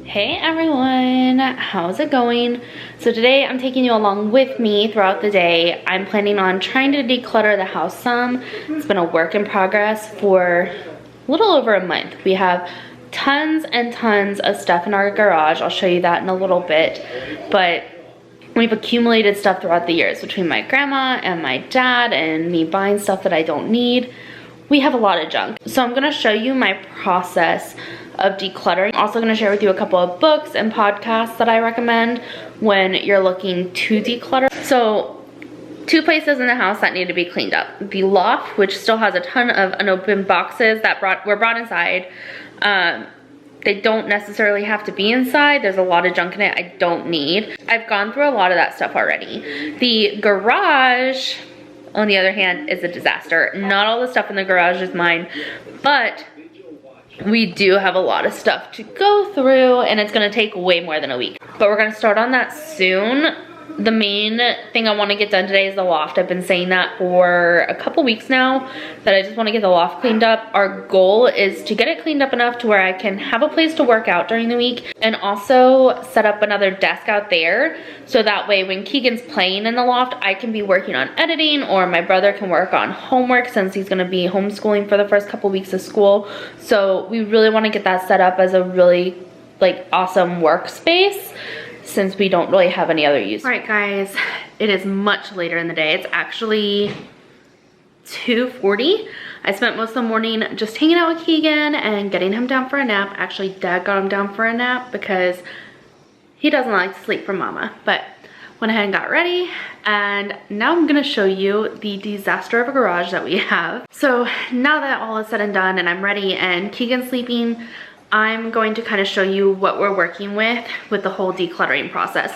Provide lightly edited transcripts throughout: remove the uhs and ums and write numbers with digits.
Hey everyone, how's it going? So today I'm taking you along with me throughout the day. I'm planning on trying to declutter the house some. It's been a work in progress for a little over a month. We have tons and tons of stuff in our garage. I'll show you that in a little bit, but we've accumulated stuff throughout the years between my grandma and my dad and me buying stuff that I don't need. We have a lot of junk. So I'm gonna show you my process of decluttering. I'm also gonna share with you a couple of books and podcasts that I recommend when you're looking to declutter. So, two places in the house that need to be cleaned up. The loft, which still has a ton of unopened boxes that were brought inside. They don't necessarily have to be inside. There's a lot of junk in it I don't need. I've gone through a lot of that stuff already. The garage, on the other hand, is a disaster. Not all the stuff in the garage is mine, but we do have a lot of stuff to go through and it's gonna take way more than a week. But we're gonna start on that soon. The main thing I wanna get done today is the loft. I've been saying that for a couple weeks now, that I just wanna get the loft cleaned up. Our goal is to get it cleaned up enough to where I can have a place to work out during the week and also set up another desk out there. So that way when Keegan's playing in the loft, I can be working on editing or my brother can work on homework since he's gonna be homeschooling for the first couple weeks of school. So we really wanna get that set up as a really awesome workspace, since we don't really have any other use. All right guys, it is much later in the day. It's actually 2:40. I spent most of the morning just hanging out with Keegan and getting him down for a nap. Actually, Dad got him down for a nap because he doesn't like to sleep from Mama. But went ahead and got ready, and now I'm gonna show you the disaster of a garage that we have. So now that all is said and done and I'm ready and Keegan's sleeping, I'm going to kind of show you what we're working with the whole decluttering process.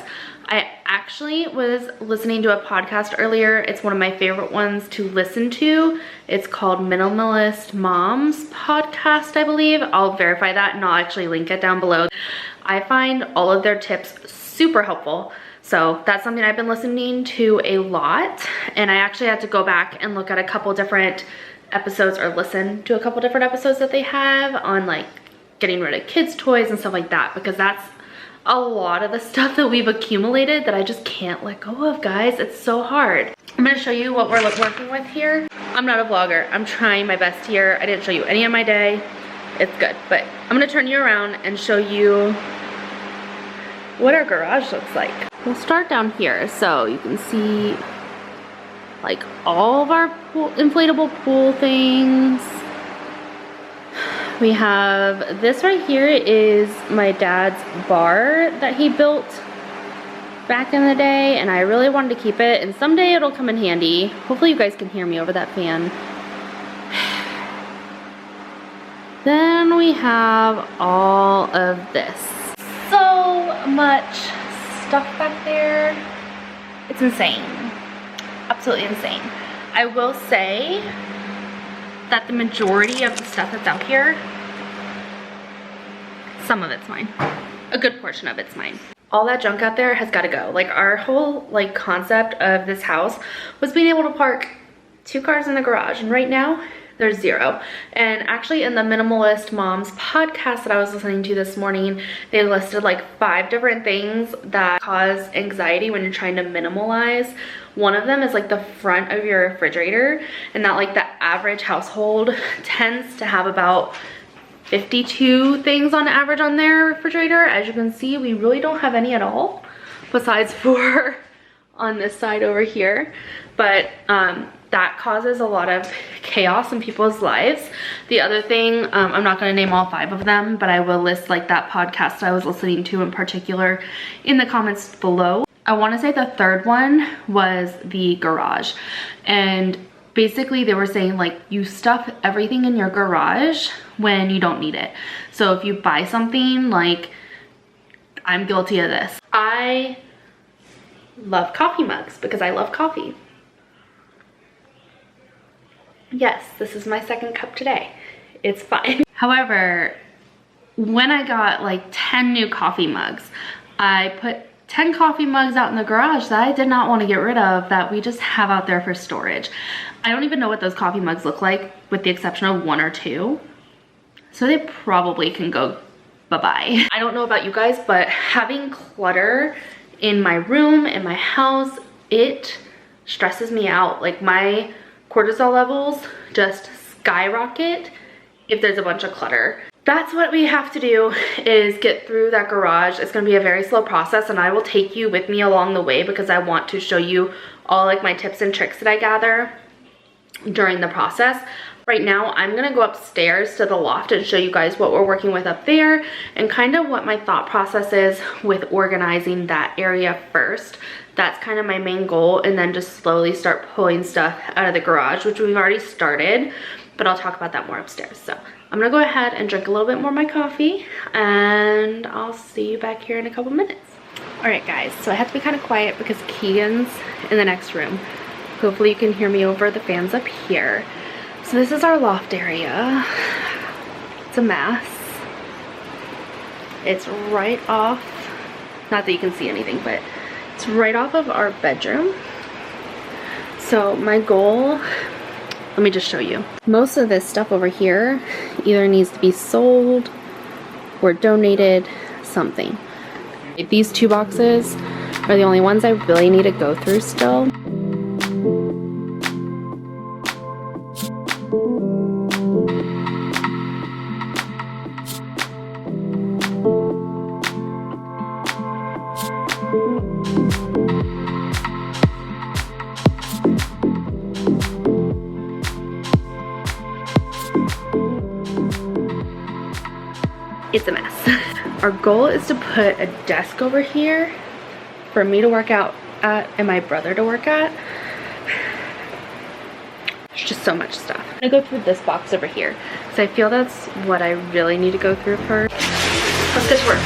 I actually was listening to a podcast earlier. It's one of my favorite ones to listen to. It's called Minimalist Moms podcast, I believe. I'll verify that and I'll actually link it down below. I find all of their tips super helpful. So that's something I've been listening to a lot. And I actually had to go back and look at a couple different episodes or listen to a couple different episodes that they have on getting rid of kids' toys and stuff like that, because that's a lot of the stuff that we've accumulated that I just can't let go of, guys. It's so hard. I'm gonna show you what we're working with here. I'm not a vlogger. I'm trying my best here. I didn't show you any of my day. It's good, but I'm gonna turn you around and show you what our garage looks like. We'll start down here so you can see all of our inflatable pool things. We have this right here is my dad's bar that he built back in the day, and I really wanted to keep it, and someday it'll come in handy. Hopefully you guys can hear me over that fan. Then we have all of this. So much stuff back there. It's insane. Absolutely insane. I will say that the majority of the stuff that's out here, some of it's mine. A good portion of it's mine. All that junk out there has got to go. Our whole concept of this house was being able to park 2 cars in the garage, and right now there's 0. And actually in the Minimalist Moms podcast that I was listening to this morning, they listed 5 different things that cause anxiety when you're trying to minimalize. One of them is the front of your refrigerator, and that the average household tends to have about 52 things on average on their refrigerator. As you can see, we really don't have any at all, besides 4 on this side over here. But that causes a lot of chaos in people's lives. The other thing, I'm not gonna name all 5 of them, but I will list like that podcast I was listening to in particular in the comments below. I wanna say the 3rd one was the garage. And basically they were saying like you stuff everything in your garage when you don't need it. So if you buy something, like I'm guilty of this. I love coffee mugs because I love coffee. Yes, this is my 2nd cup today. It's fine. However, when I got like 10 new coffee mugs, I put 10 coffee mugs out in the garage that I did not want to get rid of, that we just have out there for storage. I don't even know what those coffee mugs look like, with the exception of 1 or 2. So they probably can go bye-bye. I don't know about you guys, but having clutter in my room, in my house, it stresses me out. Like my cortisol levels just skyrocket if there's a bunch of clutter. That's what we have to do, is get through that garage. It's gonna be a very slow process, and I will take you with me along the way because I want to show you all like my tips and tricks that I gather during the process. Right now, I'm gonna go upstairs to the loft and show you guys what we're working with up there and kind of what my thought process is with organizing that area first. That's kind of my main goal, and then just slowly start pulling stuff out of the garage, which we've already started, but I'll talk about that more upstairs. So I'm gonna go ahead and drink a little bit more of my coffee, and I'll see you back here in a couple minutes. All right, guys, so I have to be kind of quiet because Keegan's in the next room. Hopefully you can hear me over the fans up here. So this is our loft area. It's a mess. It's right off, not that you can see anything, but it's right off of our bedroom. So my goal, let me just show you. Most of this stuff over here either needs to be sold or donated, something. These 2 boxes are the only ones I really need to go through still. It's a mess. Our goal is to put a desk over here for me to work out at and my brother to work at. There's just so much stuff. I'm gonna go through this box over here, so I feel that's what I really need to go through first. Let's get to work.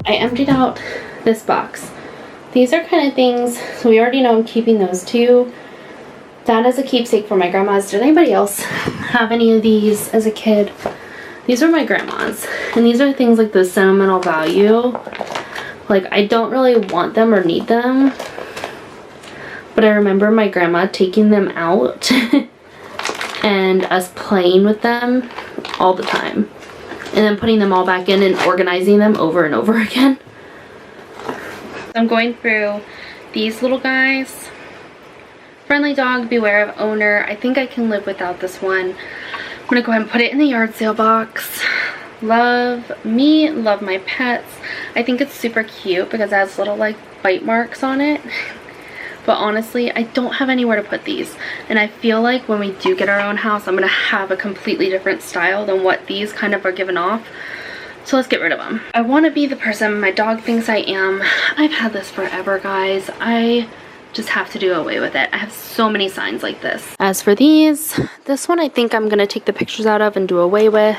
I emptied out this box. These are kind of things, so we already know I'm keeping those 2. That is a keepsake for my grandma's. Did anybody else have any of these as a kid? These are my grandma's, and these are things like the sentimental value. Like, I don't really want them or need them, but I remember my grandma taking them out and us playing with them all the time, and then putting them all back in and organizing them over and over again. I'm going through these little guys. Friendly dog, beware of owner. I think I can live without this one. I'm gonna go ahead and put it in the yard sale box. Love me, love my pets. I think it's super cute because it has little like bite marks on it. But honestly, I don't have anywhere to put these. And I feel like when we do get our own house, I'm gonna have a completely different style than what these kind of are given off. So let's get rid of them. I wanna be the person my dog thinks I am. I've had this forever, guys. I just have to do away with it. I have so many signs like this. As for these, this one I think I'm gonna take the pictures out of and do away with.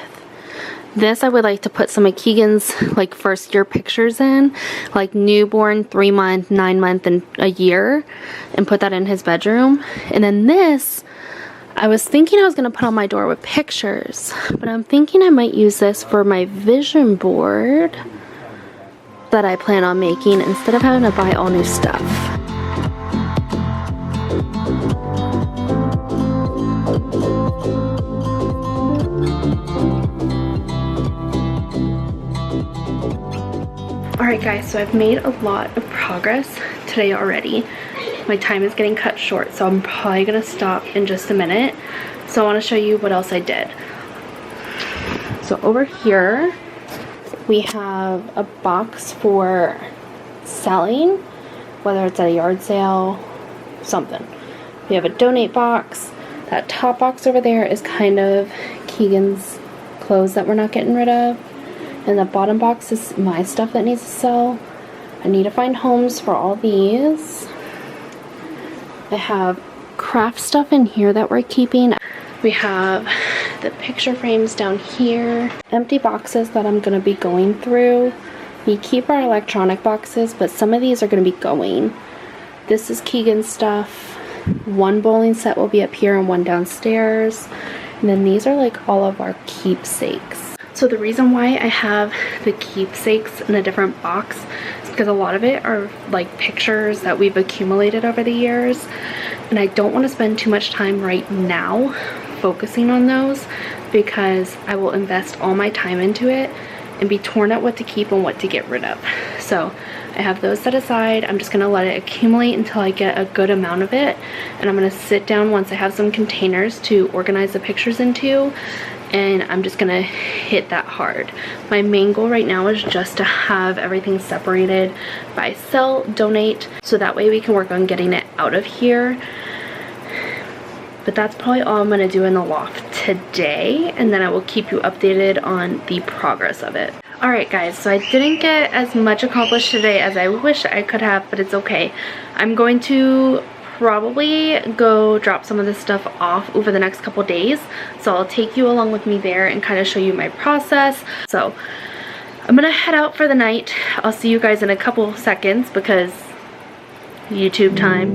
This I would like to put some of Keegan's like first year pictures in, like newborn, 3 month, 9 month, and a year, and put that in his bedroom. And then this, I was thinking I was gonna put on my door with pictures, but I'm thinking I might use this for my vision board that I plan on making instead of having to buy all new stuff. Guys, so I've made a lot of progress today already. My time is getting cut short, so I'm probably gonna stop in just a minute. So I want to show you what else I did. So over here we have a box for selling, whether it's at a yard sale, something. We have a donate box. That top box over there is kind of Keegan's clothes that we're not getting rid of. And the bottom box is my stuff that needs to sell. I need to find homes for all these. I have craft stuff in here that we're keeping. We have the picture frames down here. Empty boxes that I'm going to be going through. We keep our electronic boxes, but some of these are going to be going. This is Keegan's stuff. One bowling set will be up here and one downstairs. And then these are like all of our keepsakes. So the reason why I have the keepsakes in a different box is because a lot of it are like pictures that we've accumulated over the years. And I don't want to spend too much time right now focusing on those because I will invest all my time into it and be torn at what to keep and what to get rid of. So I have those set aside. I'm just gonna let it accumulate until I get a good amount of it. And I'm gonna sit down once I have some containers to organize the pictures into, and I'm just gonna hit that hard. My main goal right now is just to have everything separated by sell, donate, so that way we can work on getting it out of here. But that's probably all I'm gonna do in the loft today, and then I will keep you updated on the progress of it. Alright guys, so I didn't get as much accomplished today as I wish I could have, but it's okay. I'm going to probably go drop some of this stuff off over the next couple days, so I'll take you along with me there and kind of show you my process. So I'm gonna head out for the night. I'll see you guys in a couple seconds because YouTube time.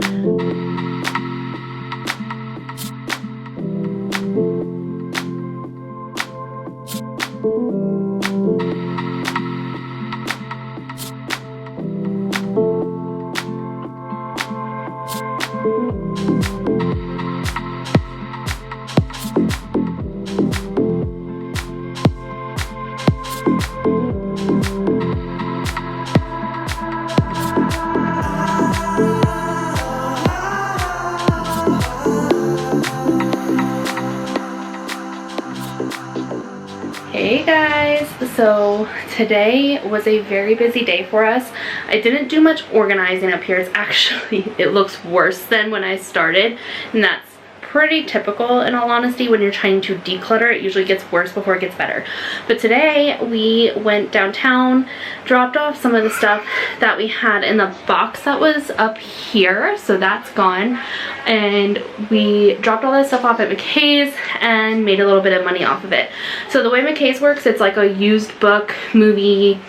Hey guys, so today was a very busy day for us. I didn't do much organizing up here. It's actually, it looks worse than when I started, and that's pretty typical in all honesty. When you're trying to declutter, it usually gets worse before it gets better. But today we went downtown, dropped off some of the stuff that we had in the box that was up here, so that's gone, and we dropped all that stuff off at McKay's and made a little bit of money off of it. So the way McKay's works, it's like a used book, movie,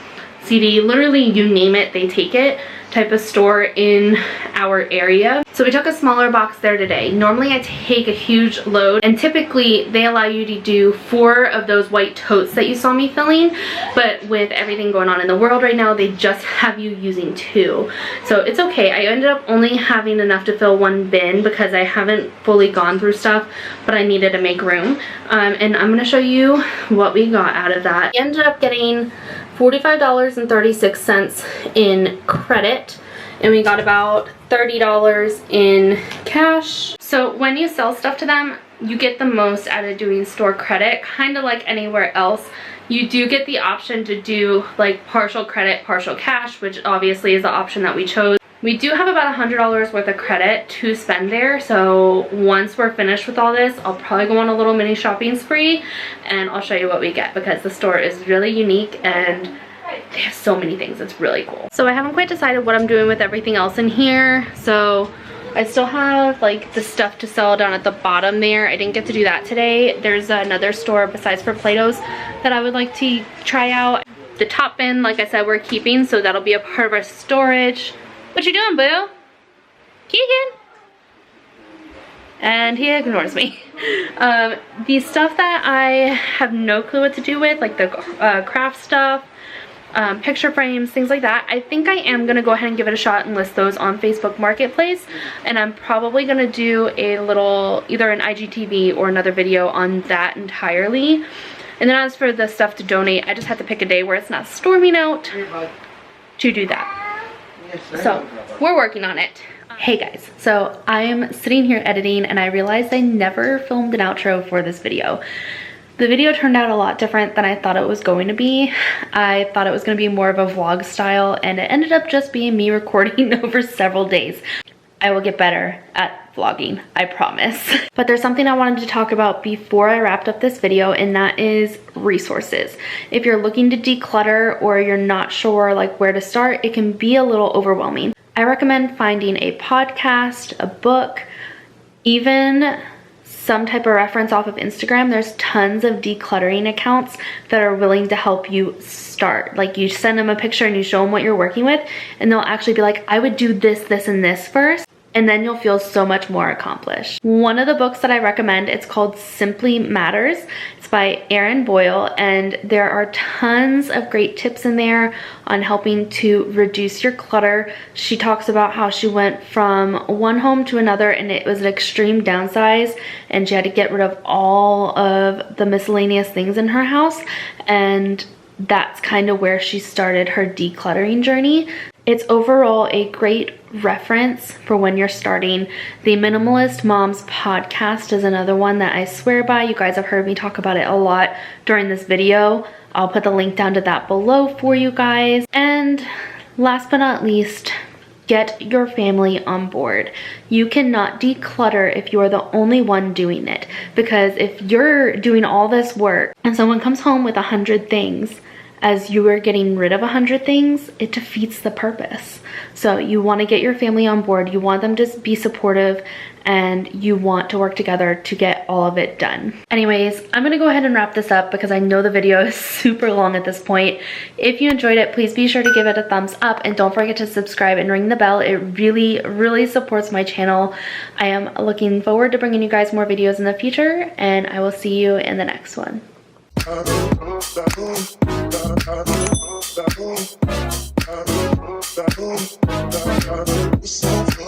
CD, literally you name it, they take it type of store in our area. So we took a smaller box there today. Normally I take a huge load, and typically they allow you to do 4 of those white totes that you saw me filling, but with everything going on in the world right now, they just have you using 2. So it's okay. I ended up only having enough to fill 1 bin because I haven't fully gone through stuff, but I needed to make room. And I'm gonna show you what we got out of that. We ended up getting $45.36 in credit, and we got about $30 in cash. So when you sell stuff to them, you get the most out of doing store credit, kind of like anywhere else. You do get the option to do like partial credit, partial cash, which obviously is the option that we chose. We do have about $100 worth of credit to spend there, so once we're finished with all this, I'll probably go on a little mini shopping spree and I'll show you what we get because the store is really unique and they have so many things. It's really cool. So I haven't quite decided what I'm doing with everything else in here, so I still have like the stuff to sell down at the bottom there. I didn't get to do that today. There's another store besides for Play-Dohs that I would like to try out. The top bin, like I said, we're keeping, so that'll be a part of our storage. What you doing, boo? Keegan? And he ignores me. The stuff that I have no clue what to do with, like the craft stuff, picture frames, things like that, I think I am going to go ahead and give it a shot and list those on Facebook Marketplace. And I'm probably going to do a little, either an IGTV or another video on that entirely. And then as for the stuff to donate, I just have to pick a day where it's not storming out. to do that. So we're working on it. Hey guys, so I'm sitting here editing and I realized I never filmed an outro for this video. The video turned out a lot different than I thought it was going to be. I thought it was going to be more of a vlog style, and it ended up just being me recording over several days. I will get better at vlogging, I promise. But there's something I wanted to talk about before I wrapped up this video, and that is resources. If you're looking to declutter or you're not sure like where to start, it can be a little overwhelming. I recommend finding a podcast, a book, even some type of reference off of Instagram. There's tons of decluttering accounts that are willing to help you start. Like, you send them a picture and you show them what you're working with, and they'll actually be like, I would do this, this, and this first. And then you'll feel so much more accomplished. One of the books that I recommend, it's called Simply Matters. It's by Erin Boyle, and there are tons of great tips in there on helping to reduce your clutter. She talks about how she went from one home to another and it was an extreme downsize, and she had to get rid of all of the miscellaneous things in her house, and that's kind of where she started her decluttering journey. It's overall a great reference for when you're starting. The Minimalist Moms podcast is another one that I swear by. You guys have heard me talk about it a lot during this video. I'll put the link down to that below for you guys. And last but not least, get your family on board. You cannot declutter if you are the only one doing it, because if you're doing all this work and someone comes home with 100 things, as you are getting rid of 100 things, it defeats the purpose. So you want to get your family on board, you want them to be supportive, and you want to work together to get all of it done. Anyways, I'm gonna go ahead and wrap this up because I know the video is super long at this point. If you enjoyed it, please be sure to give it a thumbs up, and don't forget to subscribe and ring the bell. It really, really supports my channel. I am looking forward to bringing you guys more videos in the future, and I will see you in the next one. So